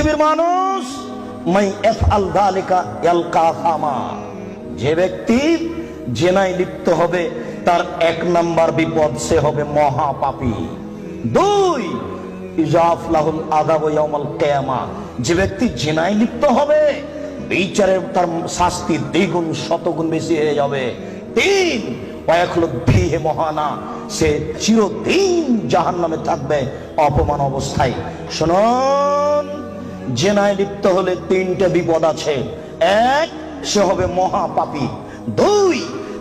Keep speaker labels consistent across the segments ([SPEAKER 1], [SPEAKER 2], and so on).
[SPEAKER 1] পৃথিবীর মানুষ মাই ইফআল যালিকা ইয়ালকা ফামা, যে ব্যক্তি জেনায় লিপ্ত হবে তার 1 নাম্বার বিপদ, সে হবে মহাপাপী। 2 ইজাফলাহুল আযাবু ইয়াউমাল কিয়ামা, যে ব্যক্তি জেনায় লিপ্ত হবে বিচারের তার শাস্তি দ্বিগুণ শতগুণ বেশি হয়ে যাবে। 3 ওয়ায়াখলুদ ফীহি মুহানা, সে চিরদিন জাহান্নামে থাকবে অপমান অবস্থায়। শুনুন, জেনায় লিপ্ত হলে 3টে বিপদ আছে। 1, সে হবে মহাপাপী। 2,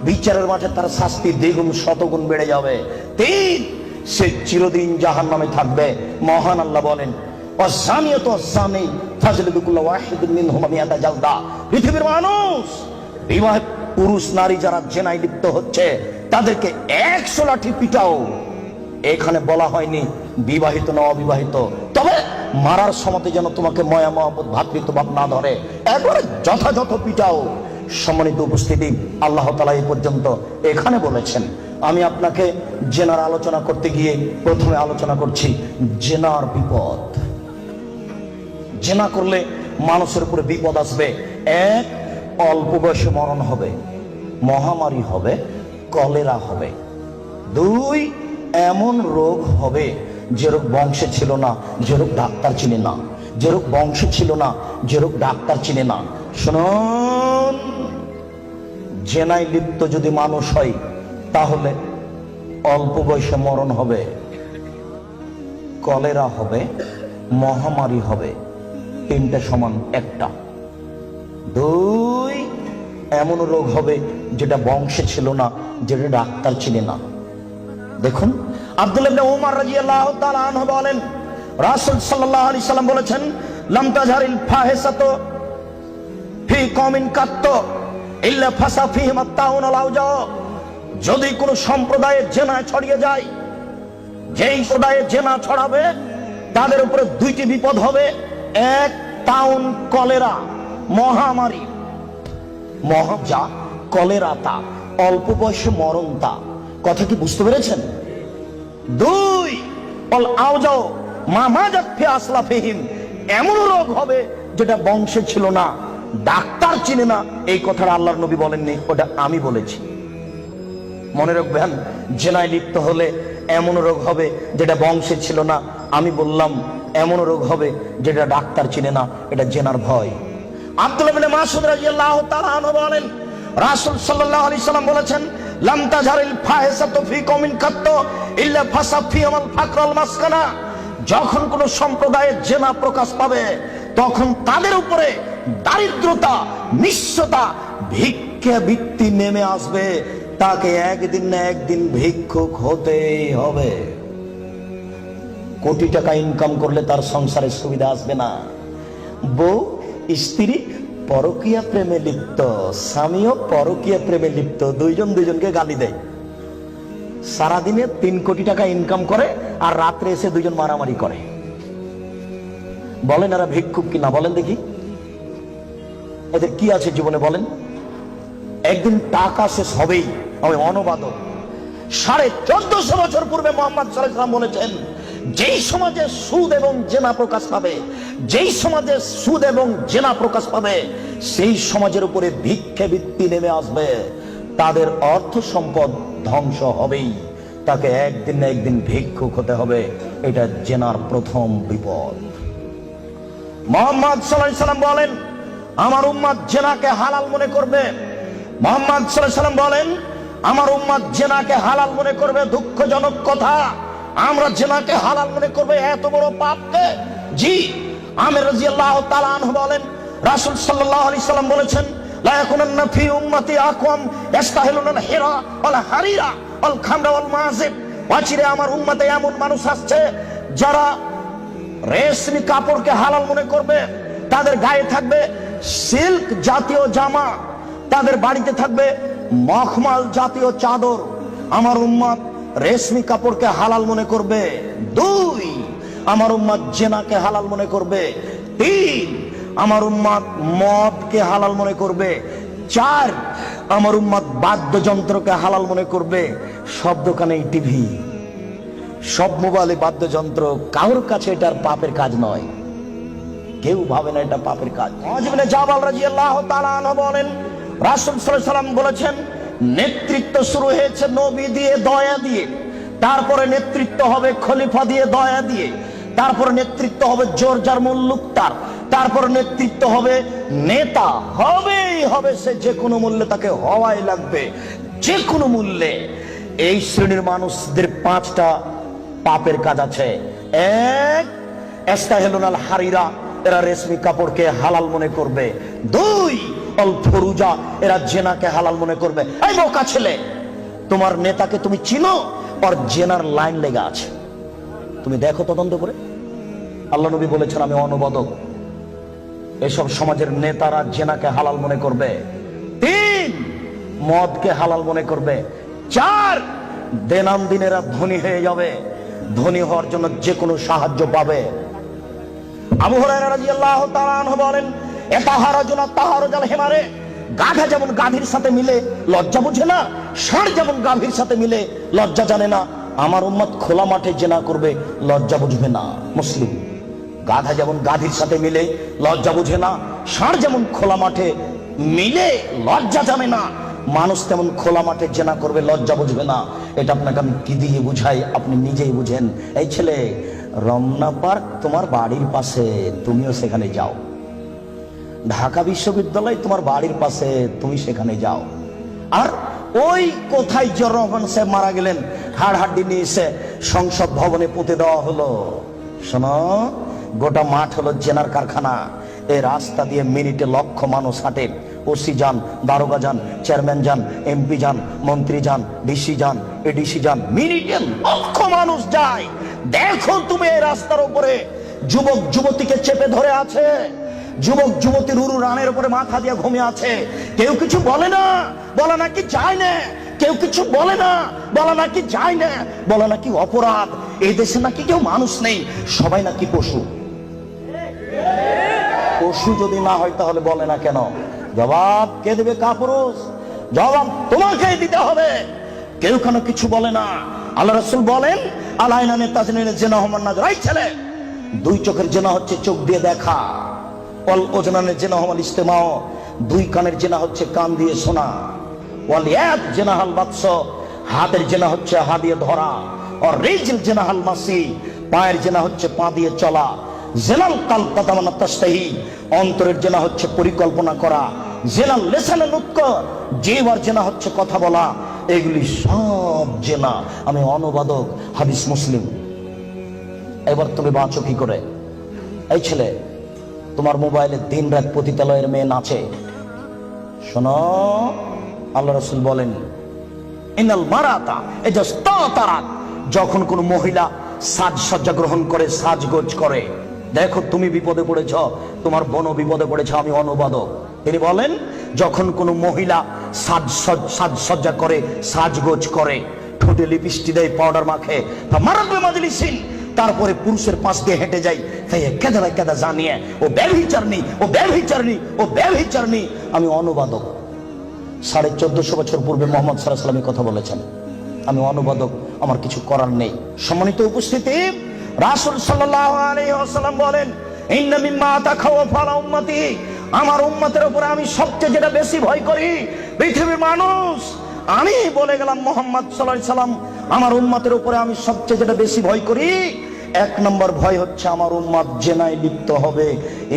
[SPEAKER 1] বিচারের মাঠে তার শাস্তি দ্বিগুণ শতগুণ বেড়ে যাবে। 3, সে চিরদিন জাহান্নামে থাকবে। মহান আল্লাহ বলেন, ওয়াসানিয়াতু ওয়াসানি ফাজলিদু কুল্লা ওয়াহিদিন মিনহুমা মিআতা জালদা। পৃথিবীর মানুষ, বিবাহিত পুরুষ নারী যারা জেনায় লিপ্ত হচ্ছে তাদেরকে 100 লাঠি পিটাও। এখানে বলা হয়নি বিবাহিত না অবিবাহিত, তবে মারার সময় যেন তোমাকে মায়া মহব্বত ভাতৃত্বভাব না ধরে, একবারে যথাযথ পিটাও। সম্মানিত উপস্থিতি, আল্লাহ তাআলা এই পর্যন্ত এখানে বলেছেন। আমি আপনাকে জেনার আলোচনা করতে গিয়ে প্রথমে আলোচনা করছি জেনার বিপদ। জেনা করলে মানুষের উপরে বিপদ আসবে। 1, অল্প বয়সে মরণ হবে, মহামারী হবে, কলেরা হবে। 2, এমন রোগ হবে যে রোগ বংশে ছিল না, যে রোগ ডাক্তার চিনে না, যে রোগ বংশে ছিল না, যে রোগ ডাক্তার চিনে না। শুনুন, জেনায় লিপ্ত যদি মানুষ হয় তাহলে অল্প বয়সে মরণ হবে, কলেরা হবে, মহামারী হবে। 3টে সমান 1টা। 2, এমন রোগ হবে যেটা বংশে ছিল না, যেটা ডাক্তার চিনে না। দেখুন, আব্দুল্লাহ ইবনে উমর রাদিয়াল্লাহু তাআলা আনহু বলেন, রাসূল সাল্লাল্লাহু আলাইহি সাল্লাম বলেছেন, লাম তাজহারিল ফাহিসাতু ফি কওমিন কাত্ত ইল্লা ফাসা ফিহিম আত-তাউন ওয়াল আওজা। যদি কোন সম্প্রদায়ে জেনা ছড়িয়ে যায়, যেই সম্প্রদায়ে জেনা ছড়াবে তাদের উপরে 2টি বিপদ হবে। 1, তাউন, কলেরা, মহামারী। মহাজা, কলেরা, তা অল্প বয়সে মরণ। তা কথা কি বুঝতে পেরেছেন? 2, অল আওজাও মামাজাত ফি আসলাফিহিম, এমন রোগ হবে যেটা বংশে ছিল না, ডাক্তার চিনে না। এই কথাটা আল্লাহর নবী বলেননি, ওটা আমি বলেছি। মনে রাখবেন, জেনায় লিপ্ত হলে এমন রোগ হবে যেটা বংশে ছিল না। আমি বললাম এমন রোগ হবে যেটা ডাক্তার চিনে না, এটা জেনার ভয়। আব্দুল্লাহ ইবনে মাসউদ রাদিয়াল্লাহু তাআলা আনহু বলেন, রাসূল সাল্লাল্লাহু আলাইহি সাল্লাম বলেছেন, লাম তাজহারিল ফাহিসাতু ফি কওমিন কাত্ত ইল্লা ফাসা ফিহিল ফাকর ওয়াল মাসকানা। যখন কোন সম্প্রদায়ে জেনা প্রকাশ পাবে তখন তাদের উপরে দারিদ্রতা, নিঃস্বতা, ভিক্ষাবৃত্তি নেমে আসবে। তাকে একদিন না একদিন ভিক্ষুক হতেই হবে। কোটি টাকা ইনকাম করলে তার সংসারে সুবিধা আসবে না। বউ স্ত্রী পরকীয়া প্রেমে লিপ্ত, স্বামীও পরকীয়া প্রেমে লিপ্ত, দুইজন দুইজনকে গালি দেয়। সারাদিনে 3 কোটি টাকা ইনকাম করে আর রাত্রে এসে দুইজন মারামারি করে। বলেন এরা ভিক্ষুক কিনা? বলেন দেখি, এদের কি আছে জীবনে বলেন? একদিন টাকা শেষ হবেই। আমি অনুবাদক, 1450 বছর পূর্বে মুহাম্মদ সাল্লাল্লাহু আলাইহি ওয়াসাল্লাম বলেছেন, যেই সমাজে সুদ এবং জেনা প্রকাশ পাবে, যেই সমাজে সুদ এবং জেনা প্রকাশ পাবে, সেই সমাজের উপরে ভিক্ষাবৃত্তি নেমে আসবে। তাদের অর্থ সম্পদ ধ্বংস হবেই, তাকে একদিন না একদিন ভিক্ষুক হতে হবে। এটা জেনার প্রথম বিপদ। মুহাম্মদ সাল্লাল্লাহু আলাইহি ওয়াসাল্লাম বলেন, আমার উম্মত জেনাকে হালাল মনে করবে। মুহাম্মদ সাল্লাল্লাহু আলাইহি ওয়াসাল্লাম বলেন, আমার উম্মত জেনাকে হালাল মনে করবে। দুঃখজনক কথা, আমরা জেনাকে হালাল মনে করবে, এত বড় পাপকে। জি, আমির রাদিয়াল্লাহু তাআলা আনহু বলেন, রাসূল সাল্লাল্লাহু আলাইহি সাল্লাম বলেছেন, লা ইয়াকুনান্না ফি উম্মতি আকওয়াম ইস্তাহিলুনাল হিরা ওয়াল হারিরা ওয়াল খামরা ওয়াল মাযিব। অচিরে আমার উম্মতে এমন মানুষ আসছে যারা রেশমি কাপড়কে হালাল মনে করবে, তাদের গায়ে থাকবে সিল্ক জাতীয় জামা, তাদের বাড়িতে থাকবে মখমল জাতীয় চাদর। আমার উম্মত রেশমি কাপড়কে হালাল মনে করবে। 2, আমার উম্মত জেনাকে হালাল মনে করবে। 3, আমার উম্মত মদকে হালাল মনে করবে। 4, আমার উম্মত বাদ্যযন্ত্রকে হালাল মনে করবে। সব দোকানে টিভি, সব মোবাইলে বাদ্যযন্ত্র, কারোর কাছে এটার পাপের কাজ নয়। কেউ ভাবে না এটা পাপের কাজ। মুআয ইবনে জাবাল রাদিয়াল্লাহু তাআলা আনহু বলেন, রাসূল সাল্লাল্লাহু আলাইহি সাল্লাম বলেছেন, নেতৃত্ব শুরু হয়েছে নবী দিয়ে, দয়া দিয়ে, তারপরে নেতৃত্ব হবে খলিফা দিয়ে, দয়া দিয়ে, তারপরে নেতৃত্ব হবে জোর যার মুল্লুক তার, তারপর নেতৃত্ব হবে নেতা, হবেই হবে, সে যে কোনো মূল্যে তাকে হওয়াই লাগবে, যে কোনো মূল্যে। এই শ্রেণীর মানুষদের 5টা পাপের কাজ আছে। এক, ইস্তাহিলুনাল হারিরা, এরা রেশমি কাপড়কে হালাল মনে করবে। 2, অল ফরুজা, এরা জেনাকে হালাল মনে করবে। এই বোকা ছেলে, তোমার নেতাকে তুমি চিনো? আর জেনার লাইন লেগে আছে, তুমি দেখো তদন্ত করে। আল্লাহ নবী বলেছেন, আমি অনুবাদক, এসব সমাজের নেতারা জেনাকে হালাল মনে করবে। 3, মদকে হালাল মনে করবে। 4, দিনামদিন এরা ধনী হয়ে যাবে, ধনী হওয়ার জন্য যে কোনো সাহায্য পাবে। আবু হুরায়রা রাদিয়াল্লাহু তাআলা আনহু বলেন, এতাহারাজুনা তাহারুজাল হিমারে, গাধা যেমন গাভীর সাথে মিলে লজ্জা বুঝে না, ষাঁড় যেমন গাভীর সাথে মিলে লজ্জা জানে না, আমার উম্মত খোলা মাঠে জেনা করবে, লজ্জা বুঝবে না। মুসলিম। গাধা যেমন গাধীর সাথে মিলে লজ্জা বুঝে না, ষাঁড় যেমন খোলা মাঠে মিলে লজ্জা জানে না, মানুষ তেমন খোলা মাঠে জেনা করবে, লজ্জা বুঝবে না। এটা আপনাকে আমি কি দিয়ে বুঝাই, আপনি নিজেই বুঝেন। এই ছেলে, রমনা পার্ক তোমার বাড়ির পাশে, তুমিও সেখানে যাও। ঢাকা বিশ্ববিদ্যালয় তোমার বাড়ির পাশে, তুমি সেখানে যাও। আর ওই কোথায় জিয়াউর রহমান সাহেব মারা গেলেন, হাড়হাড্ডি নিয়ে এসে সংসদ ভবনে পুঁতে দেওয়া হলো। শোনো, গোটা মাঠ হলো জেনার কারখানা। এই রাস্তা দিয়ে মিনিটে লক্ষ মানুষ হাঁটে। ওসি যান, দারোগা যান, চেয়ারম্যান যান, এমপি যান, মন্ত্রী যান, ডিসি যান, এডিসি যান, মিনিটে লক্ষ মানুষ যায়। দেখো তুমি এই রাস্তার উপরে যুবক যুবতীকে চেপে ধরে আছে, যুবক যুবতীর উরু রানের উপরে মাথা দিয়ে ঘুমিয়ে আছে। কেউ কিছু বলে না, বলে নাকি যায় না। কেউ কিছু বলে না, বলে নাকি যায় না, বলে নাকি অপরাধ। এই দেশে নাকি কেউ মানুষ নেই, সবাই নাকি পশু। পশু যদি না হয় তাহলে বলে না কেন? জবাব কে দেবে? কাপুরুষ। জবাব তোমাকেই দিতে হবে। কেউ কেন কিছু বলে না। আল্লাহ রাসূল বলেন, আলাইনানে তাজনিনে জিনা হুমান নাজর। এই ছেলে, 2 চোখের জিনা হচ্ছে চোখ দিয়ে দেখা। ওয়াল ওজনানে জিনা হুমাল ইস্তেমাও, 2 কানের জিনা হচ্ছে কান দিয়ে শোনা। ওয়াল ইয়াদ জিনাহাল বাতস, হাতের জিনা হচ্ছে হাত দিয়ে ধরা। আর রিজল জিনাহাল মাসি, পায়ের জিনা হচ্ছে পা দিয়ে চলা। জিনাল কালব তাতামান্না তাশতাহি, অন্তরের জিনা হচ্ছে পরিকল্পনা করা। জিনাল লিসানে নুতক, জিহ্বার জিনা হচ্ছে কথা বলা। এগুলি সব জিনা। আমি অনুবাদক, হাদিস মুসলিম। এবার তুমি বাঁচো কি করে? এই ছেলে, তোমার মোবাইলে দিন রাত পতিতালয়ের মেয়ে নাচে। শোনো, আল্লাহ রাসূল বলেন, ইনাল মারাতা ইজাস্তাতারাত, যখন কোন মহিলা সাজসজ্জা গ্রহণ করে, সাজগোজ করে। দেখো তুমি বিপদে পড়েছ, তোমার বোনও বিপদে পড়েছে। আমি অনুবাদক। তিনি বলেন, যখন কোন মহিলা সাজসজ্জা করে, সাজগোজ করে, ঠোঁটে লিপস্টিক দেয়, পাউডার মাখে, মারাবে মাজলিসিন, তারপরে পুরুষের পাশ দিয়ে হেঁটে যায়, তাই কেদা কেদা জানিয়ে ও ব্যভিচারণী, ও ব্যভিচারণী, ও ব্যভিচারণী। আমি অনুবাদক। 1450 বছর পূর্বে মুহাম্মদ সাল্লাল্লাহু আলাইহি ওয়াসাল্লাম কথা বলেছেন। আমি অনুবাদক, আমার কিছু করার নেই। সম্মানিত উপস্থিতি, রাসূল সাল্লাল্লাহু আলাইহি ওয়াসাল্লাম বলেন, ইন্না মিম্মা তাখাওয়াফা আলা উম্মতি, আমার উম্মতের উপরে আমি সবচেয়ে যেটা বেশি ভয় করি, পৃথিবীর মানুষ, আমি বলে গেলাম মুহাম্মদ সাল্লাল্লাহু আলাইহি ওয়াসাল্লাম, আমার উম্মতের উপরে আমি সবচেয়ে যেটা বেশি ভয় করি, 1 নম্বর ভয় হচ্ছে আমার উম্মত জেনায় লিপ্ত হবে,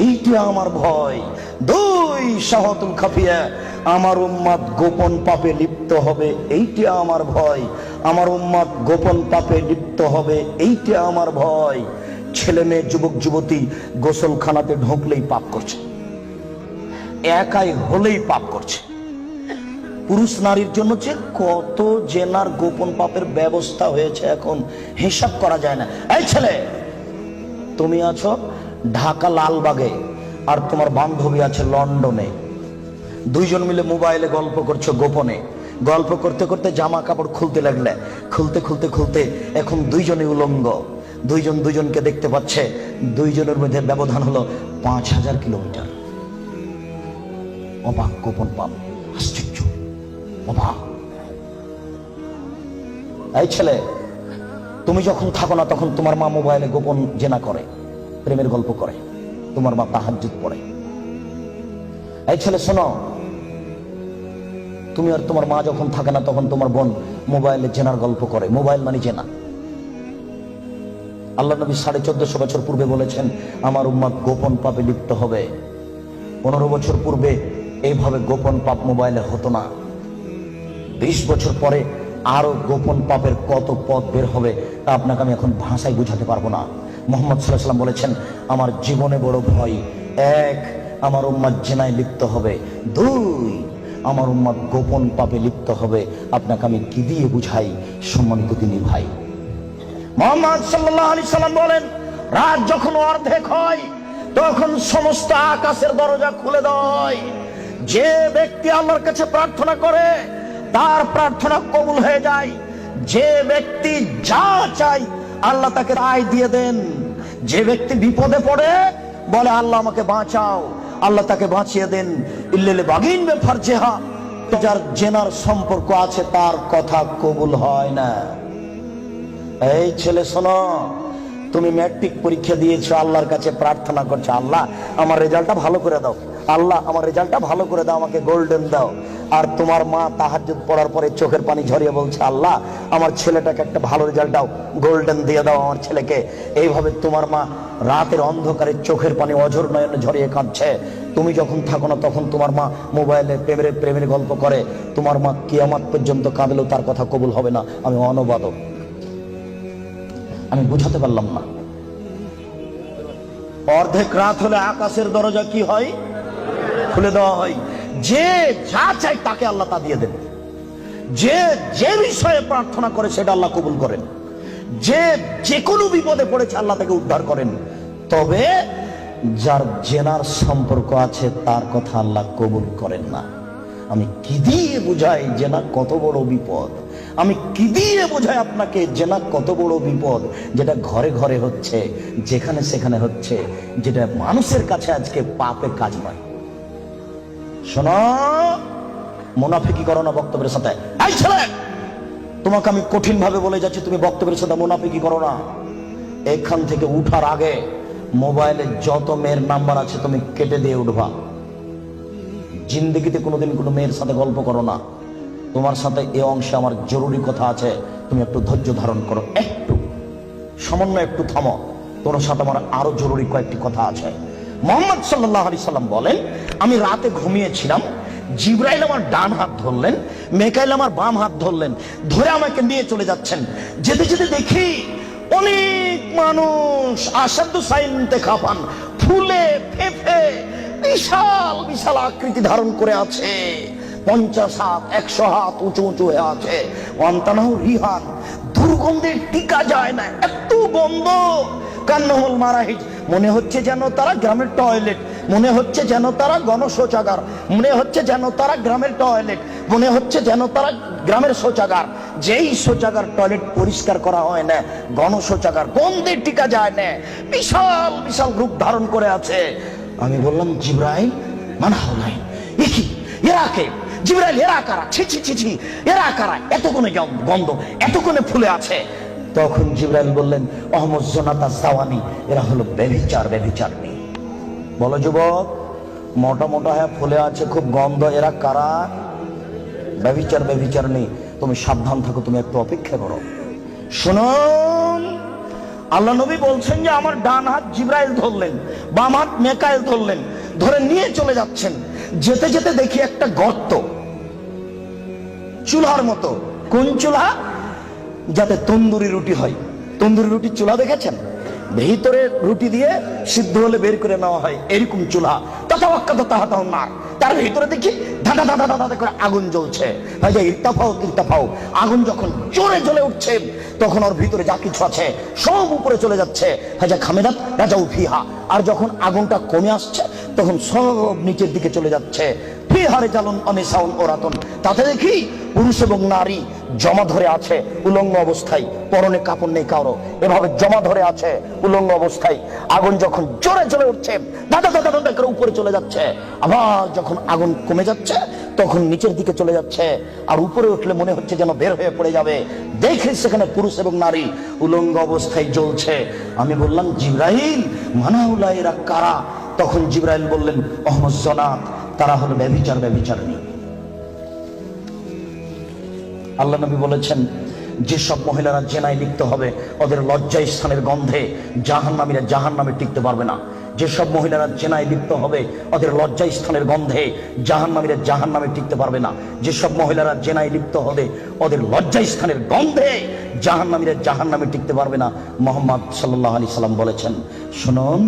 [SPEAKER 1] এইটা আমার ভয়। 2, শাহওয়াতুল খাফিয়া, আমার উম্মত গোপন পাপে লিপ্ত হবে, এইটা আমার ভয়। আমার উম্মত গোপন পাপে লিপ্ত হবে, এইটা আমার ভয়। ছেলে মেয়ে, যুবক যুবতী গোসলখানাতে ঢুকলেই পাপ করছে, একাই হলেই পাপ করছে। পুরুষ নারীর জন্য যে কত জেনার গোপন পাপের ব্যবস্থা হয়েছে, এখন হিসাব করা যায় না। এই ছেলে, তুমি আছো ঢাকা লালবাগে, আর তোমার বান্ধবী আছে লন্ডনে। 2 জন মিলে মোবাইলে গল্প করছো গোপনে। গল্প করতে করতে জামা কাপড় খুলতে লাগলে, খুলতে খুলতে খুলতে এখন 2 জনই উলঙ্গ। 2 জন 2 জনকে দেখতে পাচ্ছে। 2 জনের মধ্যে ব্যবধান হলো 5000 কিলোমিটার। অবাক গোপন পাপ, আশ্চর্য, অবাক। এই ছেলে, তুমি যখন থাকো না তখন তোমার মা মোবাইলে গোপন জেনা করে, প্রেমের গল্প করে। তোমার মা তাহাজ্জুদ পড়ে। এই ছেলে শোনো, তুমি আর তোমার মা যখন থাকে না তখন তোমার বোন মোবাইলে জেনার গল্প করে। মোবাইল মানে জেনা। আল্লাহ নবী 1450 বছর পূর্বে বলেছেন আমার উম্মত গোপন পাপে লিপ্ত হবে। 15 বছর পূর্বে এইভাবে গোপন পাপ মোবাইলে হতো না। 20 বছর পরে আরো গোপন পাপের কত পথ বের হবে তা আপনাকে আমি এখন ভাষায় বুঝাতে পারবো না। মুহাম্মদ সাল্লাল্লাহু আলাইহি ওয়াসাল্লাম বলেছেন আমার জীবনে বড় ভয়, 1 আমার উম্মত জিনায় লিপ্ত হবে, 2 আমার উম্মত গোপন পাপে লিপ্ত হবে। আপনাকে আমি কি দিয়ে বুঝাই সম্মানিত দিনী ভাই? মুহাম্মদ সাল্লাল্লাহু আলাইহি সাল্লাম বলেন রাত যখন অর্ধেক হয় তখন সমস্ত আকাশের দরজা খুলে দেয়। যে ব্যক্তি আল্লাহর কাছে প্রার্থনা করে তার প্রার্থনা কবুল হয়ে যায়। যে ব্যক্তি যা চায় আল্লাহ তাকে রায় দিয়ে দেন। যে ব্যক্তি বিপদে পড়ে বলে আল্লাহ আমাকে বাঁচাও, আল্লাহ তাকে বাঁচিয়ে দেন। ইল্লাল বাগিন বে ফারজেহা, যার জেনার সম্পর্ক আছে তার কথা কবুল হয় না। এই ছেলে শোনো, তুমি ম্যাট্রিক পরীক্ষা দিয়েছো, আল্লাহর কাছে প্রার্থনা করছো আল্লাহ আমার রেজাল্টটা ভালো করে দাও, আল্লাহ আমার রেজাল্টটা ভালো করে দাও, আমাকে গোল্ডেন দাও। আর তোমার মা তাহাজ্জুদ পড়ার পরে চোখের পানি ঝরিয়ে বলছে আল্লাহ আমার ছেলেটাকে একটা ভালো রেজাল্ট দাও, গোল্ডেন দিয়ে দাও আমার ছেলেকে। এইভাবে তোমার মা রাতের অন্ধকারে চোখের পানি অঝর নয়নে ঝরিয়ে কাঁদছে। তুমি যখন থাকো না তখন তোমার মা মোবাইলে প্রেমের গল্প করে। তোমার মা কিয়ামত পর্যন্ত কাঁদলেও তার কথা কবুল হবে না। আমি অনুবাদক, আমি বুঝাতে পারলাম না। অর্ধেক রাত হলে আকাশের দরজা কি হয়? খুলে দেওয়া হয়। যে যা চাই তাকে আল্লাহ তা দিয়ে দেন। যে যে বিষয়ে প্রার্থনা করে সেটা আল্লাহ কবুল করেন। যে যে কোনো বিপদে পড়েছে আল্লাহ তাকে উদ্ধার করেন। তবে যার জেনার সম্পর্ক আছে তার কথা আল্লাহ কবুল করেন না। আমি কি দিয়ে বুঝাই জেনা কত বড় বিপদ? আমি কি দিয়ে বোঝাই আপনাকে জেনা কত বড় বিপদ? যেটা ঘরে ঘরে হচ্ছে, যেখানে সেখানে হচ্ছে, যেটা মানুষের কাছে আজকে পাপের কাজ নয়। শোনো, মুনাফিকি করো না বক্তব্যের সাথে। এই ছেলে, তোমাকে আমি কঠিন ভাবে বলে যাচ্ছি, তুমি বক্তব্যের সাথে মুনাফিকি করো না। এখান থেকে উঠার আগে মোবাইলে যত মেয়ের নাম্বার আছে তুমি কেটে দিয়ে উঠবা। জিন্দগিতে কোনোদিন কোনো মেয়ের সাথে গল্প করো না। তোমার সাথে এই অংশে আমার জরুরি কথা আছে, তুমি একটু ধৈর্য ধারণ করো, একটু সামান্য একটু থামো। তোমার সাথে আমার আরো জরুরি কয়েকটি কথা আছে। মুহাম্মদ সাল্লাল্লাহু আলাইহি সাল্লাম বলেন আমি রাতে ঘুমিয়েছিলাম, জিবরাইল আমার ডান হাত ধরলেন, মিকাইল আমার বাম হাত ধরলেন, ধরে আমাকে নিয়ে চলে যাচ্ছেন। যেতে যেতে দেখি অনেক মানুষ আসাদু সাইনতে খাফান, ফুলে ফেফে বিশাল বিশাল আকৃতি ধারণ করে আছে। 50 হাত 100 হাত উঁচু উঁচু হয়ে আছে। ওয়ান্তানাহু রিহান, দুর্গন্ধে টিকা যায় না, এত গন্ধ। কান্নাহুল মারাহিজ, মনে হচ্ছে যেন তারা গ্রামের টয়লেট, মনে হচ্ছে যেন তারা গণশৌচাগার, মনে হচ্ছে যেন তারা গ্রামের টয়লেট, মনে হচ্ছে যেন তারা গ্রামের শৌচাগার। যেই শৌচাগার টয়লেট পরিষ্কার করা হয় না, গণশৌচাগার, গন্ধে টিকা যায় না, বিশাল বিশাল রূপ ধারণ করে আছে। আমি বললাম জিবরাইল মানহাউলাই, কি এরা কে? জিবরাইল এরা কারা? ছি ছি ছি ছি, এরা কারা? এতক্ষণে গন্ধ, এতক্ষণে ফুলে আছে। তখন জিবরাইল বললেন অহমদ জোনাতা সাওয়ানি, এরা হলো ব্যভিচারিণী। বলো যুবক, মোটা মোটা হ্যাঁ ফুলে আছে, খুব গন্ধ, এরা কারা? ব্যভিচারিণী। তুমি সাবধান থাকো, তুমি একটু অপেক্ষা করো। শুনুন, আল্লাহ নবী বলছেন যে আমার ডান হাত জিবরাইল ধরলেন, বাম হাত মিকাইল ধরলেন, ধরে নিয়ে চলে যাচ্ছেন। যেতে যেতে দেখি একটা গর্ত, চুলার মতো। কোন চুলা? যাতে তন্দুরি রুটি হয়। তন্দুরি রুটির চুলা দেখেছেন? ভিতরে রুটি দিয়ে সিদ্ধ হলে বের করে নেওয়া হয়, এরকম চুলা। তার ভিতরে দেখি ধাঁধা ধাঁধা ধাঁধা করে আগুন জ্বলছে। ইরতাফাও, আগুন যখন জোরে জ্বলে উঠছে তখন ওর ভিতরে যা কিছু আছে সব উপরে চলে যাচ্ছে। হাজা খামেদাত রাজাউ ফিহা। আর যখন আগুনটা কমে আসছে তখন সব নিচের দিকে চলে যাচ্ছে। ফিহারে জালুন অনিসাউন ওরাতন, তাতে দেখি পুরুষ এবং নারী জমা ধরে আছে উলঙ্গ অবস্থায়, পরনে কাপড় নেই কারো, এভাবে জমা ধরে আছে উলঙ্গ অবস্থায়। আগুন যখন জোরে জ্বলে উঠছে দাদা দাদা দাদা করে উপরে চলে যাচ্ছে, আবার যখন আগুন কমে যাচ্ছে তখন নিচের দিকে চলে যাচ্ছে। আর উপরে উঠলে মনে হচ্ছে যেন বের হয়ে পড়ে যাবে। দেখে সেখানে পুরুষ এবং নারী উলঙ্গ অবস্থায় জ্বলছে। আমি বললাম জিবরাইল মানাউলা, এরা কারা? তখন জিবরাইল বললেন ওহম জনাত, তারা হলো ব্যভিচারিণী। আল্লাহ নবী বলেছেন যেসব মহিলারা জেনায় লিপ্ত হবে ওদের লজ্জা স্থানের গন্ধে জাহান্নামীরা জাহান্নামে টিকতে পারবে না। যেসব মহিলারা জেনায় লিপ্ত হবে ওদের লজ্জা স্থানের গন্ধে জাহান্নামীরা জাহান্নামে টিকতে পারবে না। যেসব মহিলারা জেনায় লিপ্ত হবে ওদের লজ্জা স্থানের গন্ধে জাহান্নামীরা জাহান্নামে টিকতে পারবে না। মুহাম্মদ সাল্লাল্লাহু আলাইহি সাল্লাম বলেছেন। শুনুন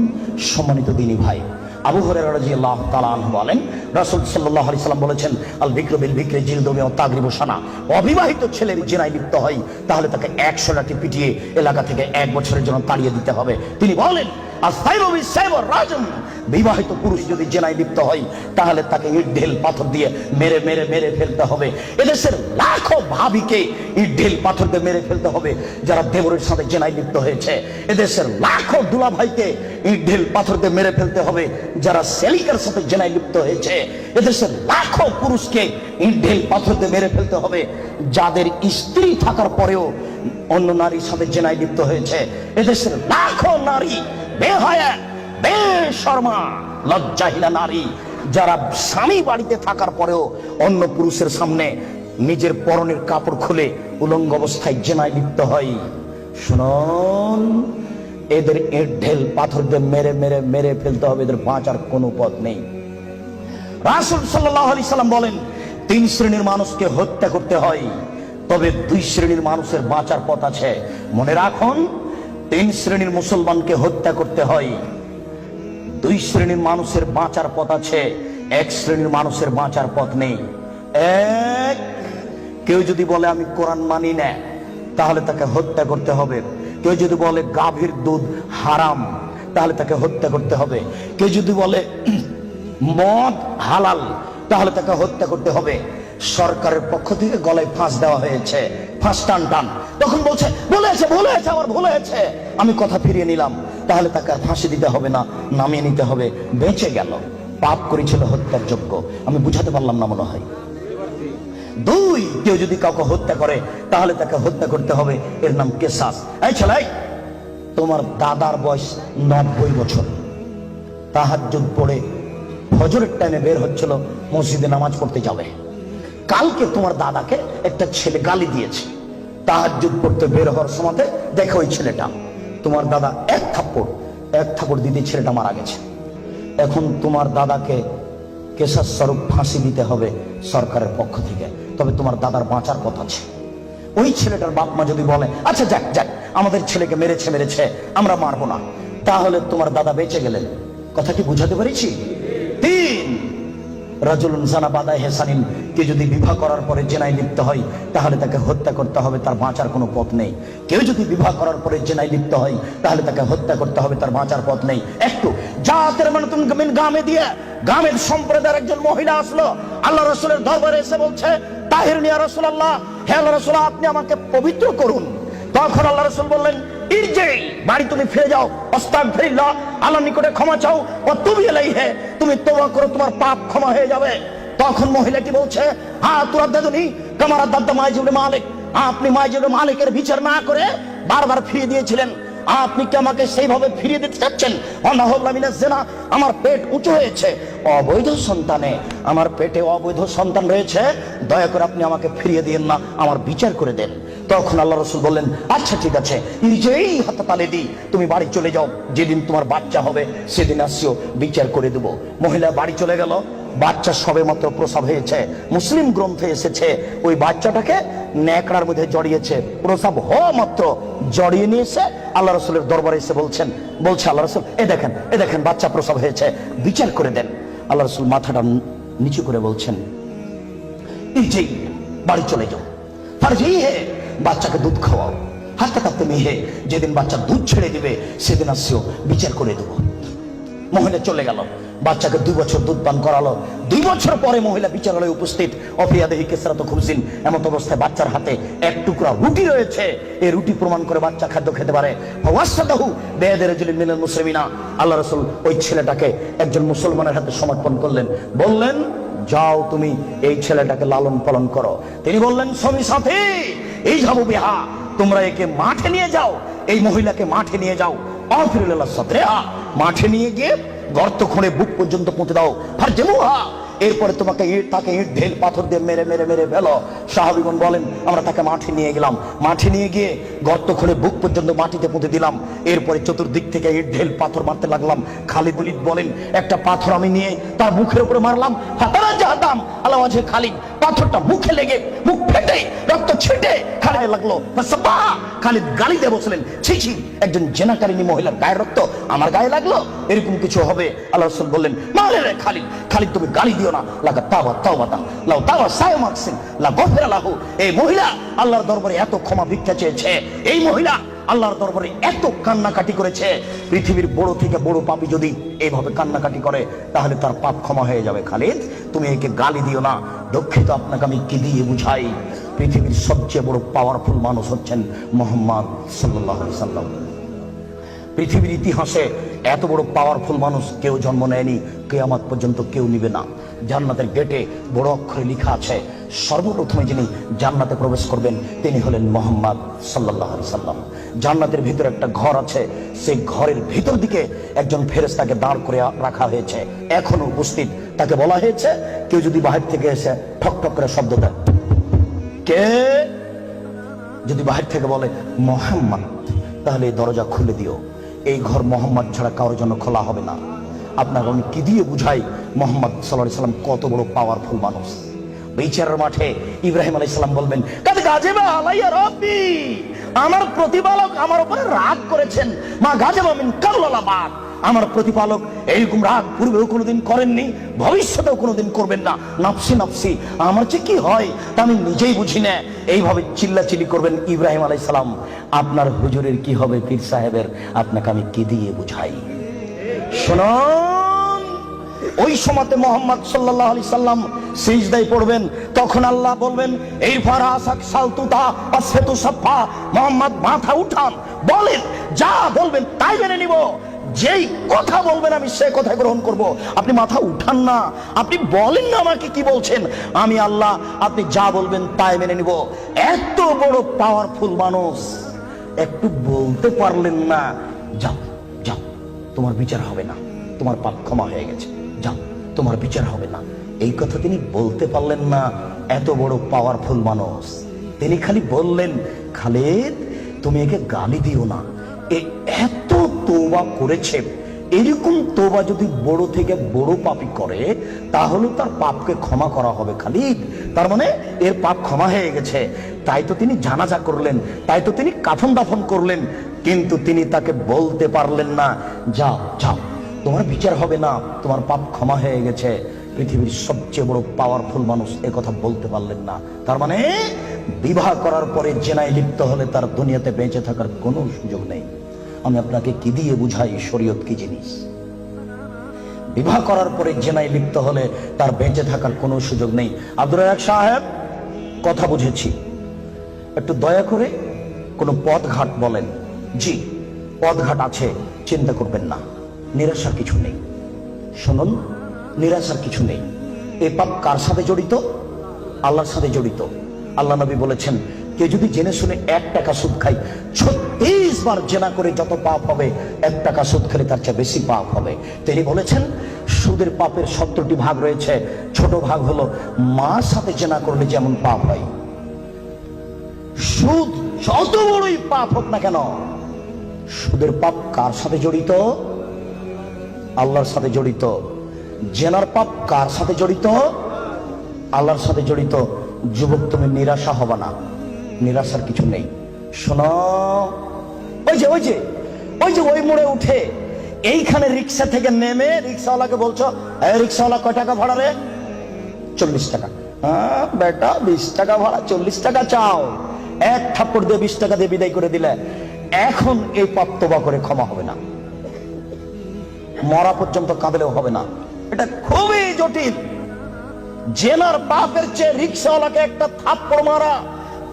[SPEAKER 1] সম্মানিত দিনী ভাই, আবু হুরায়রা রাদিয়াল্লাহু তাআলা আনহু বলেন রাসূল সাল্লাল্লাহু আলাইহি সাল্লাম বলেছেন আল বিকরু বিল বিকরি জিলদু ওয়া তাগরিবু সানা। অবিবাহিত ছেলে জেনায় লিপ্ত হয় তাহলে তাকে 100 লাঠি পিটিয়ে এলাকা থেকে 1 বছরের জন্য তাড়িয়ে দিতে হবে। তিনি বলেন বিবাহিত পুরুষ যদি জেনায় লিপ্ত হয় তাহলে তাকে ইট ঢেল পাথর দিয়ে মেরে মেরে মেরে ফেলতে হবে। এদেশের লাখো ভাবিকে ইট ঢেল পাথর দিয়ে মেরে ফেলতে হবে যারা দেবরের সাথে জেনায় লিপ্ত হয়েছে। এদেশের লাখো দুলা ভাইকে ইট ঢেল পাথর দিয়ে মেরে ফেলতে হবে যারা সেলিকার সাথে জেনায় লিপ্ত হয়েছে। এদেশের লাখো পুরুষকে ইট ঢেল পাথর দিয়ে মেরে ফেলতে হবে যাদের স্ত্রী থাকার পরেও অন্য নারীর সাথে জেনায় লিপ্ত হয়েছে। এদেশের লাখো নারী বেহায়া বেশরমা লজ্জাহীনা নারী যারা স্বামী বাড়িতে থাকার পরেও অন্য পুরুষের সামনে নিজের পরনের কাপড় খুলে উলঙ্গ অবস্থায় জেনায় লিপ্ত হয়। শুনুন, এদের ইট ঢেল পাথর দিয়ে মেরে মেরে মেরে ফেলতে হবে, এদের বাঁচার কোনো পথ নেই। রাসূল সাল্লাল্লাহু আলাইহি সাল্লাম বলেন 3 শ্রেণীর মানুষকে হত্যা করতে হয়, তবে 2 শ্রেণীর মানুষের বাঁচার পথ আছে। মনে রাখুন, 3 শ্রেণীর মুসলমানকে হত্যা করতে হয়, 2 শ্রেণীর মানুষের বাঁচার পথ আছে, 1 শ্রেণীর মানুষের বাঁচার পথ নেই। এক, কেউ যদি বলে আমি কোরআন মানি না তাহলে তাকে হত্যা করতে হবে। কেউ যদি বলে গাভীর দুধ হারাম তাহলে তাকে হত্যা করতে হবে। কেউ যদি বলে মদ হালাল তাহলে তাকে হত্যা করতে হবে। সরকারের পক্ষ থেকে গলায় ফাঁস দেওয়া হয়েছে, ফাঁস টান টান। তখন বলছে বলেছে আমার ভুল হয়েছে, আমি কথা ফিরিয়ে নিলাম। তাহলে তাকে আর ফাঁসি দিতে হবে না, নামিয়ে নিতে হবে, বেঁচে গেল। পাপ করেছিল হত্যার যোগ্য। আমি বুঝাতে পারলাম না মনে হয়। 2, কেউ যদি কাউকে হত্যা করে তাহলে তাকে হত্যা করতে হবে, এর নাম কিসাস। এই ছেলে, তোমার দাদার বয়স 90 বছর, তাহাজ্জুদ পড়ে ফজরের টাইমে বের হচ্ছিল মসজিদে নামাজ পড়তে যাবে। কালকে তোমার দাদাকে একটা ছেলে গালি দিয়েছে, তাহাজ্জুদ পড়তে বের হওয়ার সময় দেখো ওই ছেলেটা, তোমার দাদা এক থাপ্পড় দিতে ছেলেটা মারা গেছে। এখন তোমার দাদাকে কেসাস স্বরূপ ফাঁসি দিতে হবে সরকারের পক্ষ থেকে, তবে তোমার দাদার বাঁচার কথা আছে। ওই ছেলেটার বাপ মা যদি বলে আচ্ছা যাক আমাদের ছেলেকে মেরেছে আমরা মারবো না, তাহলে তোমার দাদা বেঁচে গেলেন। কথা কি বুঝাতে পেরেছি? 3, রাজুলুন জানা বাদায় হেসানিন, কে যদি বিবাহ করার পরে জেনায় লিপ্ত হয় তাহলে তাকে হত্যা করতে হবে, তার বাঁচার কোনো পথ নেই। কেউ যদি বিবাহ করার পরে জেনায় লিপ্ত হয় তাহলে তাকে হত্যা করতে হবে, তার বাঁচার পথ নেই। একটু জাতের মানে তুমি গ্রামে দিয়ে গ্রামের সম্প্রদায়ের একজন মহিলা আসলো আল্লাহ রাসূলের দরবারে এসে বলছে তাহিরুন ইয়া রাসূলুল্লাহ, হে আল্লাহ রাসূল আপনি আমাকে পবিত্র করুন। তখন আল্লাহ রাসূল বললেন ইরজি, বাড়ি তুমি ফিরে যাও, আস্তাগফিরুল্লাহ, আল্লাহর নিকটে ক্ষমা চাও, ও তুবি ইলাইহি, তুমি তওবা করো, তোমার পাপ ক্ষমা হয়ে যাবে। তখন মহিলাটি বলছে হ্যাঁ তুরাদ্দাদুনি কামা রাদ্দাত মাইজুল মালিক, আপনি মাইজুল মালিকের বিচার না করে বারবার ফিরিয়ে দিয়েছিলেন, আপনি কি আমাকে সেইভাবে ফিরিয়ে দিতে চাচ্ছেন? আমার পেট উঁচু হয়েছে, অবৈধ সন্তানে আমার পেটে অবৈধ সন্তান রয়েছে, দয়া করে আপনি আমাকে ফিরিয়ে দিন না, আমার বিচার করে দেন। তখন আল্লাহ রাসূল বললেন আচ্ছা ঠিক আছে, ইরজিই হাত্তা তালিদি, তুমি বাড়ি চলে যাও, যেদিন তোমার বাচ্চা হবে সেদিন আসিও, বিচার করে দেব। মহিলা বাড়ি চলে গেল। বাচ্চা সবে মাত্র প্রসব হয়েছে, মুসলিম গ্রন্থে এসেছে ওই বাচ্চাটাকে ন্যাকড়ার মধ্যে জড়িয়েছে, প্রসব হওয়া মাত্র জড়িয়ে নিয়েছে আল্লাহ রাসূলের দরবারে এসে বলছে আল্লাহ রাসূল এ দেখেন বাচ্চা প্রসব হয়েছে, বিচার করে দেন। আল্লাহ রাসূল মাথাটা নিচু করে বলছেন ইরজি, বাড়ি চলে যাও, ফারজি হে, বাচ্চাকে দুধ খাওয়াও, হাতে কাঁপতে মেহে, যেদিন বাচ্চা দুধ ছেড়ে দিবে সেদিন আসিও, বিচার করে দেবো। মহিলা চলে গেল, বাচ্চাকে 2 বছর দুধ পান করালো। 2 বছর পরে মহিলা বিচারালয়ে উপস্থিত, অফিয়াদেহি কেসরাত খুবসিন, এমন অবস্থায় বাচ্চার হাতে এক টুকরা রুটি রয়েছে, এই রুটি প্রমাণ করে বাচ্চা খাদ্য খেতে পারে। ওয়াসাদাহু বেয়াদের রাজুলিন মিনাল মুসলিমিনা, আল্লাহ রাসূল ওই ছেলেটাকে একজন মুসলমানের হাতে সমর্পণ করলেন, বললেন যাও তুমি এই ছেলেটাকে লালন পালন করো। তিনি বললেন স্বামী সাথী এই যাবো বিহা, তোমরা একে মাঠে নিয়ে যাও, এই মহিলাকে মাঠে নিয়ে যাও, অফিরুল্লাহ সাদরিহা, মাঠে নিয়ে গিয়ে গর্ত খুঁড়ে বুক পর্যন্ত পুঁতে দাও, ফারজেমুহা, এরপরে তোমাকে তাকে ইট ঢেল পাথর দিয়ে মেরে মেরে মেরে ফেলো। সাহাবীগণ বলেন আমরা তাকে মাঠে নিয়ে গেলাম, মাঠে নিয়ে গিয়ে গর্ত খুঁড়ে বুক পর্যন্ত মাটিতে পুঁতে দিলাম, এরপরে চতুর্দিক থেকে ইট ঢেল পাথর মারতে লাগলাম। খালিদ ওয়ালিদ বলেন একটা পাথর আমি নিয়ে তার মুখের উপরে মারলাম, ফাতারা জাহাদাম আল্লাহ ওয়াজহে খালিদ, পাথরটা মুখে লেগে মুখ ফেটে রক্ত ছিটে খালিদে লাগলো। খালিদ গালি দিয়ে বসলেন, ছি ছি, একজন জেনাকারিনী মহিলার গায়ের রক্ত আমার গায়ে লাগলো, এরকম কিছু হবে? আল্লাহ রাসূল বললেন মারে রে খালিদ, খালিদ তুমি গালি দিও না, লাগা তাওবা তাওবাতা লাউ তাওয়া সায়মাকসিন লা গফিরা লাহু। এই মহিলা আল্লাহর দরবারে এত ক্ষমা ভিক্ষা চেয়েছে, এই মহিলা আল্লাহর দরবারে এত কান্নাকাটি করেছে, পৃথিবীর বড় থেকে বড় পাপী যদি এইভাবে কান্নাকাটি করে তাহলে তার পাপ ক্ষমা হয়ে যাবে। খালিদ তুমি একে গালি দিও না, দুঃখিত আপনাকে আমি কি দিয়ে বুঝাই, পৃথিবীর সবচেয়ে বড় পাওয়ারফুল মানুষ হচ্ছেন মুহাম্মদ সাল্লাল্লাহু আলাইহি সাল্লাম। পৃথিবীর ইতিহাসে এত বড় পাওয়ারফুল মানুষ কেউ জন্ম নেয়নি, কিয়ামত পর্যন্ত কেউ নিবে না। জান্নাতের গেটে বড় অক্ষরে লেখা আছে সর্বপ্রথমে যিনি জান্নাতে প্রবেশ করবেন তিনি হলেন মুহাম্মদ সাল্লাল্লাহু আলাইহি সাল্লাম। জান্নাতের ভিতরে একটা ঘর আছে, সেই ঘরের ভিতর দিকে একজন ফেরেশতাকে দাঁড় করে রাখা হয়েছে, এখনো উপস্থিত। তাকে বলা হয়েছে কেউ যদি বাহির থেকে এসে ঠক ঠক করে শব্দ দেয়, কে যদি বাহির থেকে বলে মুহাম্মদ, তাহলে এই দরজা খুলে দিও, এই ঘর মোহাম্মদ ছাড়া কারোর জন্য খোলা হবে না। আপনাকে আমি কি দিয়ে বুঝাই মুহাম্মদ সাল্লাল্লাহু আলাইহি সাল্লাম কত বড় পাওয়ারফুল মানুষ। বিচারের মাঠে ইব্রাহিম আলাইহিস সালাম বলবেন কাদ গাজিবা আলাইয়া রাব্বি, আমার প্রতিপালক আমার উপরে রাগ করেছেন, মা গাজিবা মিন কাবলা বাদ, আমার প্রতিপালক এইরকম রাগ পূর্বেও কোনোদিন করেননি, ভবিষ্যতেও কোনোদিন করবেন না। নাফসি নাফসি, আমার যে কি হয় তা আমি নিজেই বুঝি না। এইভাবে চিল্লাচিল্লি করবেন ইব্রাহিম আলাইহিস সালাম। আপনার হুজুরের কি হবে, পীর সাহেবের, আপনাকে আমি কি দিয়ে বুঝাই? শুনুন, ওই সময়তে মুহাম্মদ সাল্লাল্লাহু আলাইহি সাল্লাম সিজদায় পড়বেন, তখন আল্লাহ বলবেন এই ফারাসাক সালতুতা আসফাতু সাফা, মুহাম্মদ মাথা উঠান, বলেন যা বলবেন তাই মেনে নিব, যেই কথা বলবেন আমি সে কথা গ্রহণ করব। আপনি মাথা উঠান না, আপনি বলেন না আমাকে কি বলছেন, আমি আল্লাহ, আপনি যা বলবেন তাই মেনে নিব। এত বড় পাওয়ারফুল মানুষ একটু বলতে পারলেন না, যাও যাও তোমার বিচার হবে না, তোমার পাপ ক্ষমা হয়ে গেছে, যাও তোমার বিচার হবে না, এই কথা তিনি বলতে পারলেন না। এত বড় পাওয়ারফুল মানুষ, তিনি খালি বললেন খালিদ তুমি একে গালি দিও না, এত তওবা করেছে, এরকম তওবা যদি বড় থেকে বড় পাপী করে তাহলে তার পাপকে ক্ষমা করা হবে খালিদ, তার মানে এর পাপ ক্ষমা হয়ে গেছে। তাই তো তিনি জানাজা করলেন, তাই তো তিনি কাফন দাফন করলেন, কিন্তু তিনি তাকে বলতে পারলেন না যাও যাও তোমার বিচার হবে না, তোমার পাপ ক্ষমা হয়ে গেছে। পৃথিবীর সবচেয়ে বড় পাওয়ারফুল মানুষ এ কথা বলতে পারলেন না, তার মানে বিবাহ করার পরে জেনায় লিপ্ত হলে তার দুনিয়াতে বেঁচে থাকার কোনো সুযোগ নেই। আমি আপনাকে কি দিয়ে বুঝাই শরীয়ত কি জিনিস? বিবাহ করার পরে জেনায় লিপ্ত হলে তার বেঁচে থাকার কোনো সুযোগ নেই। আব্দুর রাজ্জাক সাহেব কথা বুঝেছি, একটু দয়া করে কোনো পথঘাট বলেন। জি পথঘাট আছে, চিন্তা করবেন না, নিরাশার কিছু নেই। শুনুন, নিরাশার কিছু নেই। এই পাপ কার সাথে জড়িত? আল্লাহর সাথে জড়িত। আল্লাহ নবী বলেছেন কে যদি জেনে শুনে 1 টাকা সুদ খায়, 36 বার জেনা করে যত পাপ হবে 1 টাকা সুদ খেলে তার চেয়ে বেশি পাপ হবে। তিনি বলেছেন সুদের পাপের 70টি ভাগ রয়েছে, ছোট ভাগ হলো মার সাথে জেনা করলে যেমন পাপ হয়। সুদ যত বড়ই পাপ হোক না কেন, সুদের পাপ কার সাথে জড়িত? আল্লাহর সাথে জড়িত। জেনার পাপ কার সাথে জড়িত? আল্লাহর সাথে জড়িত। যুবক তুমি নিরাশা হবে না, নিরাশার কিছু নেই। শোনো, ওই যে ওই যে ওই যে ওই মোড়ে উঠে এইখানে রিক্সা থেকে নেমে রিক্সাওয়ালাকে বলছো এই রিক্সাওয়ালা কয় টাকা ভাড়া রে? 40 টাকা। হ্যাঁ বেটা 20 টাকা ভাড়া, 40 টাকা চাও, এক থাপ্পড় দিয়ে 20 টাকা দিয়ে বিদায় করে দিলে। এখন এই পাপ তওবা করে ক্ষমা হবে না, মরা পর্যন্ত কাঁদলেও হবে না। এটা খুবই জটিল। জেনার পাপের চেয়ে রিক্সাওয়ালাকে একটা থাপ্পড় মারা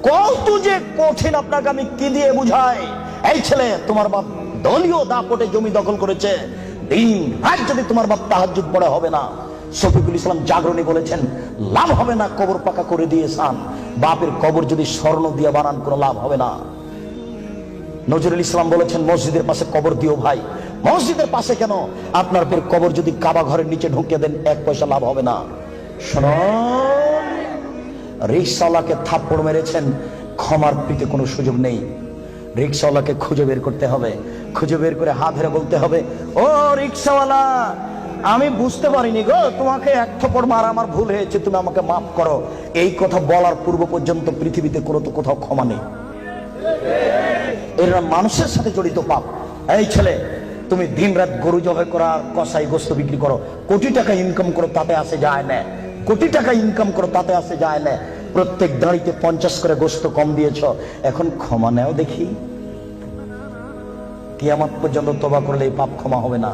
[SPEAKER 1] কত যে কঠিন, আপনাকে আমি কি দিয়ে বুঝাই? এই ছেলে, তোমার বাপ দলীয় দাপটে জমি দখল করেছে, দিন রাত যদি তোমার বাপ তাহাজ্জুদ পড়ে হবে না। শফিকুল ইসলাম জাগরণী বলেছেন লাভ হবে না কবর পাকা করে দিয়েছেন, বাপের কবর যদি স্বর্ণ দিয়ে বানান কোনো লাভ হবে না। নজরুল ইসলাম বলেছেন মসজিদের পাশে কবর দিও ভাই, মসজিদের পাশে কেন? আপনার পর কবর যদি কাবা ঘরের নিচে ঢুকিয়ে দেন, 1 পয়সা লাভ হবে না। শুনুন, রিকশাওয়ালাকে থাপ্পড় মেরেছেন, ক্ষমার প্রীতি কোনো সুযোগ নেই। রিকশাওয়ালাকে খুঁজে বের করতে হবে, খুঁজে বের করে হাত ধরে বলতে হবে, ও রিকশাওয়ালা, আমি বুঝতে পারিনি গো, তোমাকে 1 থাপ্পড় মারা আমার ভুল হয়েছে, তুমি আমাকে মাফ করো। এই কথা বলার পূর্ব পর্যন্ত পৃথিবীতে কোথাও ক্ষমা নেই। এরা মানুষের সাথে জড়িত পাপ। এই ছেলে, তুমি দিনরাত গরু জবাই করা, কসাই গোস্ত বিক্রি করো, কোটি টাকা ইনকাম করো, তাতে আসে যায় না। কোটি টাকা ইনকাম করো, তাতে আসে যায় না। প্রত্যেক দাঁড়িতে 50 করে গোস্ত কম দিয়েছ, এখন ক্ষমা নেও দেখি। কিয়ামত পর্যন্ত তওবা করলে এই পাপ ক্ষমা হবে না।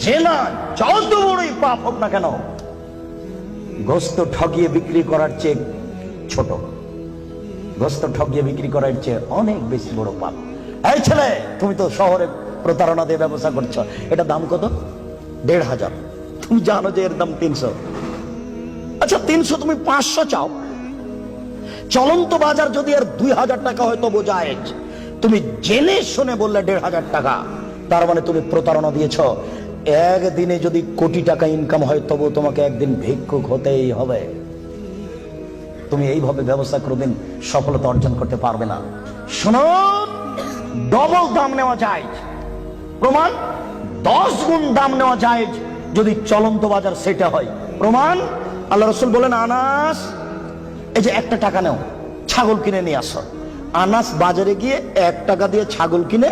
[SPEAKER 1] জেনা যত বড়ই পাপ হোক না কেন, গোস্ত ঠকিয়ে বিক্রি করার চেয়ে ছোট, গোস্ত ঠকিয়ে বিক্রি করার চেয়ে অনেক বেশি বড় পাপ। এই ছেলে, তুমি তো শহরে প্রতারণা দিয়ে ব্যবসা করছো, এটা দাম কত? 1500। তুমি জানো যে এর দাম 300। আচ্ছা 300, তুমি 500 চাও। চলন্ত বাজার যদি এর 2000 টাকা হয় তবু জায়েজ। তুমি জেনে শুনে বললে 1500 টাকা, তার মানে তুমি প্রতারণা দিয়েছ। একদিনে যদি কোটি টাকা ইনকাম হয় তবু তোমাকে একদিন ভিক্ষুক হতেই হবে। তুমি এইভাবে ব্যবসা কোনোদিন সফলতা অর্জন করতে পারবে না। শোনো, ডবল দাম নেওয়া যায়, প্রমাণ 10 গুণ দাম নেওয়া যায় যদি চলন্ত বাজার সেটা হয়। প্রমাণ, আল্লাহ রাসূল বলেন, আনাস, এই যে 1 টাকা নাও, ছাগল কিনে নিয়ে আসো। আনাস বাজারে গিয়ে 1 টাকা দিয়ে ছাগল কিনে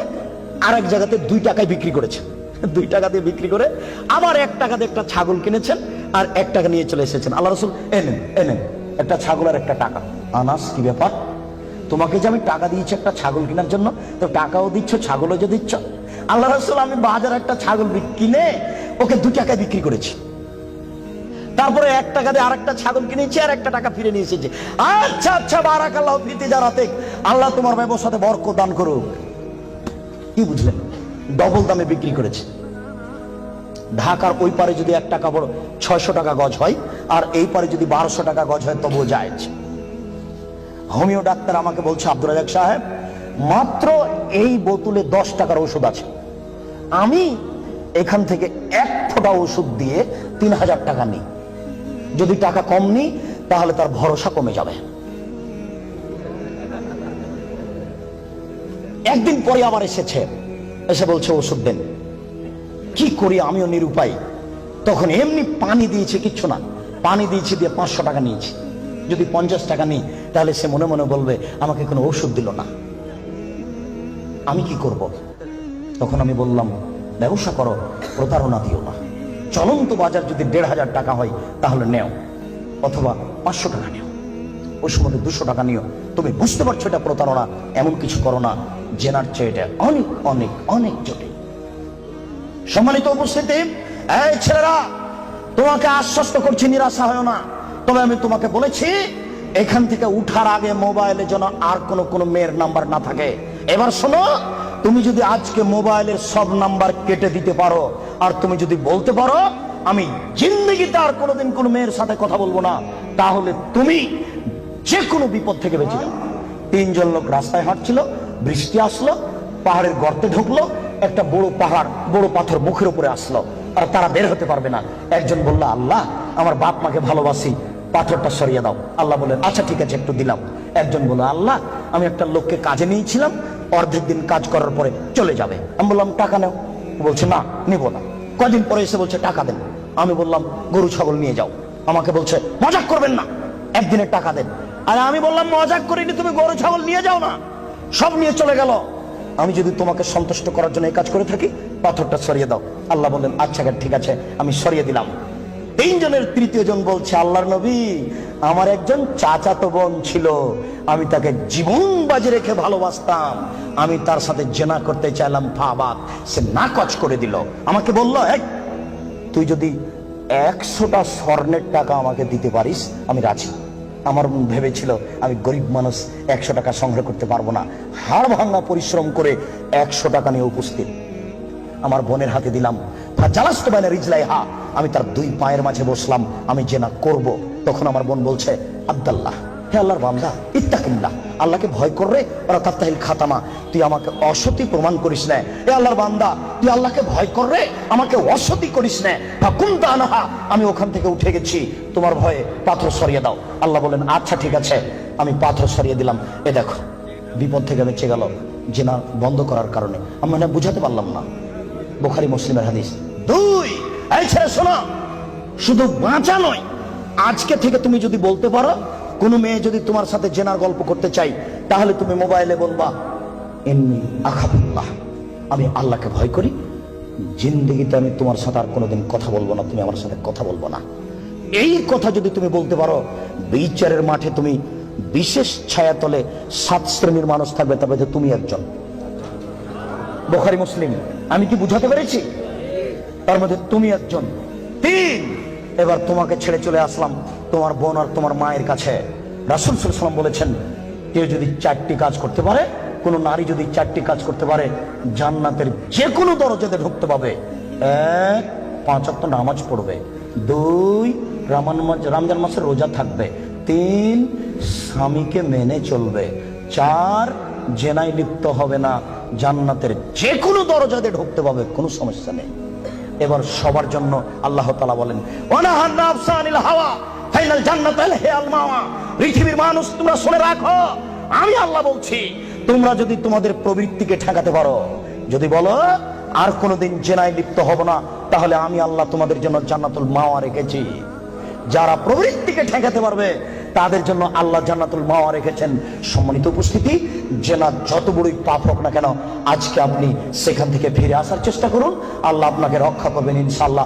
[SPEAKER 1] আরেক জায়গাতে 2 টাকায় বিক্রি করেছে। 2 টাকা দিয়ে বিক্রি করে আবার 1 টাকা দিয়ে একটা ছাগল কিনেছেন আর 1 টাকা নিয়ে চলে এসেছেন। আল্লাহ রাসূল, এনেন একটা ছাগল আর 1 টাকা। আনাস, কি ব্যাপার? তোমাকে যে আমি টাকা দিয়েছি একটা ছাগল কেনার জন্য, তো টাকাও দিচ্ছ, ছাগলও যে দিচ্ছ। আল্লাহ রাসূল, আমি বাজারে একটা ছাগল কিনে ওকে 2 টাকায় বিক্রি করেছি, তারপরে 1 টাকা দিয়ে আরেকটা ছাগল কিনেছি আর 1 টাকা ফিরে নিয়ে এসেছি। আচ্ছা আচ্ছা, বারাকাল্লাহু ফি তিজারাতিক, আল্লাহ তোমার ব্যবসাতে বরকত দান করুক। কি বুঝলেন? ডবল দামে বিক্রি করেছে। ঢাকার ওই পারে যদি 1 টাকা বড় 600 টাকা গজ হয়, আর এই পারে যদি 1200 টাকা গজ হয় তবুও জায়েজ। হোমিও ডাক্তার আমাকে বলছে, আব্দুর রাজ্জাক সাহেব, মাত্র এই বোতলে 10 টাকার ওষুধ আছে, আমি এখান থেকে 1 ফোঁটা ওষুধ দিয়ে 3000 টাকা নিই। যদি টাকা কম নিই তাহলে তার ভরসা কমে যাবে। একদিন পরে আবার এসে বলছে ওষুধ দেন। কি করি, আমিও নিরুপায়। তখন এমনি পানি দিয়েছে, কিচ্ছু না, পানি দিয়েছি, দিয়ে 500 টাকা নিয়েছি। যদি 50 টাকা নিই তাহলে সে মনে মনে বলবে আমাকে কোনো ওষুধ দিল না, আমি কি করব? তখন আমি বললাম, ব্যবসা করো, প্রতারণা দিও না। চলন্ত বাজার যদি 1500 টাকা হয় তাহলে নেও, অথবা 500 টাকা নেও, ওই সময় 200 টাকা নিও। তুমি বুঝতে পারছো এটা প্রতারণা, এমন কিছু করো না। জেনার চেয়ে এটা অনেক অনেক অনেক জটিল। সম্মানিত উপস্থিতি, এই ছেলেরা, তোমাকে আশ্বস্ত করছি, নিরাশা হয় না। তবে আমি তোমাকে বলেছি, এখান থেকে উঠার আগে মোবাইলে যেন আর কোনো মেয়ের নাম্বার না থাকে। এবার শোনো, তুমি যদি আজকে মোবাইলের সব নাম্বার কেটে দিতে পারো, আর তুমি যদি বলতে পারো আমি জিন্দেগিতে আর কোনোদিন কোনো মেয়ের সাথে কথা বলবো না, তাহলে তুমি যে কোনো বিপদ থেকে বেঁচে যাও। 3 জন লোক রাস্তায় হাঁটছিল, বৃষ্টি আসলো, পাহাড়ের গর্তে ঢুকলো, একটা বড় পাহাড়, বড় পাথর মুখের উপরে আসলো, আর তারা বের হতে পারবে না। একজন বলল, আল্লাহ, আমার বাপ মাকে ভালোবাসি, পাথরটা সরিয়ে দাও। আল্লাহ বললেন, আচ্ছা ঠিক আছে, একটু দিলাম। একজন বলল, আল্লাহ, আমি একটা লোককে কাজে নিয়েছিলাম, অর্ধেক দিন কাজ করার পরে চলে যাবে। আমি বললাম, টাকা নেও। বলছে, না, নিব না। কদিন পরে এসে বলছে, টাকা দেন। আমি বললাম, গরু ছাগল নিয়ে যাও। আমাকে বলছে, মজাক করবেন না, একদিনের টাকা দেন। আর আমি বললাম, মজাক করিনি, তুমি গরু ছাগল নিয়ে যাও না। সব নিয়ে চলে গেল। আমি যদি তোমাকে সন্তুষ্ট করার জন্য এই কাজ করে থাকি, পাথরটা সরিয়ে দাও। আল্লাহ বললেন, আচ্ছা ঠিক আছে, আমি সরিয়ে দিলাম। 3 জনের তৃতীয় জন বলছে, আল্লাহর নবী, আমার একজন চাচাতো বোন ছিল, আমি তাকে জীবন বাজি রেখে ভালোবাসতাম, আমি তার সাথে জেনা করতে চাইলাম, ফাবাত, সে নাকচ করে দিল। আমাকে বলল, তুই যদি 100টা স্বর্ণের টাকা আমাকে দিতে পারিস আমি রাজি। আমার ভেবেছিল আমি গরিব মানুষ, 100 টাকা সংগ্রহ করতে পারবো না। হাড় ভাঙা পরিশ্রম করে 100 টাকা নিয়ে উপস্থিত আমার বোনের হাতে দিলাম। আমি তার 2 পায়ের মাঝে বসলাম, আমি জেনা করব। তখন আমার বোন বলছে, আব্দুল্লাহ, হে আল্লাহর বান্দা, ইত্তাকিল্লাহ, আল্লাহকে ভয় কররে, ওরা তাত্তাহিল খাতামা, তুই আমাকে অসতী প্রমাণ করিস না। হে আল্লাহর বান্দা, তুই আল্লাহকে ভয় কররে, আমাকে অসতী করিস না। ফাকুনতা আনহা, আমি ওখান থেকে উঠে গেছি, তোমার ভয়ে পাথর সরিয়ে দাও। আল্লাহ বলেন আচ্ছা ঠিক আছে, আমি পাথর সরিয়ে দিলাম। এ দেখো, বিপদ থেকে বেঁচে গেল জিনা বন্ধ করার কারণে। আমি মানে বুঝাতে পারলাম না। বুখারী মুসলিমের হাদিস। দুই, এই ছেলে শোনো, শুধু বাঁচা নয়, আজকে থেকে তুমি যদি বলতে পারো, কোন মেয়ে যদি তোমার সাথে জেনার গল্প করতে চাই, তাহলে তুমি মোবাইলে বলবা ইন্নী আখাফুল্লাহ, আমি আল্লাহকে ভয় করি, জিন্দেগিতে আমি তোমার সাথে আর কোনোদিন কথা বলবো না, তুমি আমার সাথে কথা বলবো না। এই কথা যদি তুমি বলতে পারো, বিচারের মাঠে তুমি বিশেষ ছায়াতলে 7 শ্রেণীর মানুষ থাকবে, তবে তুমি একজন। বুখারী মুসলিম। আমি কি বুঝাতে পেরেছি? তার মধ্যে তুমি একজন। 3, এবার তোমাকে ছেড়ে চলে আসলাম তোমার বোন আর তোমার মায়ের কাছে। রাসূল সাল্লাল্লাহু আলাইহি ওয়াসাল্লাম বলেছেন, কেউ যদি 4টি কাজ করতে পারে, কোন নারী যদি 4টি কাজ করতে পারে, জান্নাতের যে কোনো দরজাতে ঢুকতে পাবে। 1, 5 ওয়াক্ত নামাজ পড়বে। 2, রমজান মাসে রোজা থাকবে। 3, স্বামীকে মেনে চলবে। 4, জেনায় লিপ্ত হবে না, জান্নাতের যে কোনো দরজাতে ঢুকতে পাবে, কোনো সমস্যা নেই। এবার সবার জন্য আল্লাহ তাআলা বলেন, ওয়ানাহান নাফসা আনিল হাওয়া ফাইনাল জান্নাত হিয়াল মাওয়া। পৃথিবীর মানুষ, তোমরা শুনে রাখো, আমি আল্লাহ বলছি, তোমরা যদি তোমাদের প্রবৃত্তিকে ঠেকাতে পারো, যদি বলো আর কোনোদিন জেনায় লিপ্ত হব না, তাহলে আমি আল্লাহ তোমাদের জন্য জান্নাতুল মাওয়া রেখেছি। যারা প্রবৃত্তিকে ঠেকাতে পারবে, তাদের জন্য আল্লাহ জান্নাতুল মাওয়া রেখেছেন। সম্মানিত উপস্থিতি, জেনা যত বড়ই পাপ হোক না কেন, আজকে আপনি সেখান থেকে ফিরে আসার চেষ্টা করুন, আল্লাহ আপনাকে রক্ষা করবেন ইনশাআল্লাহ।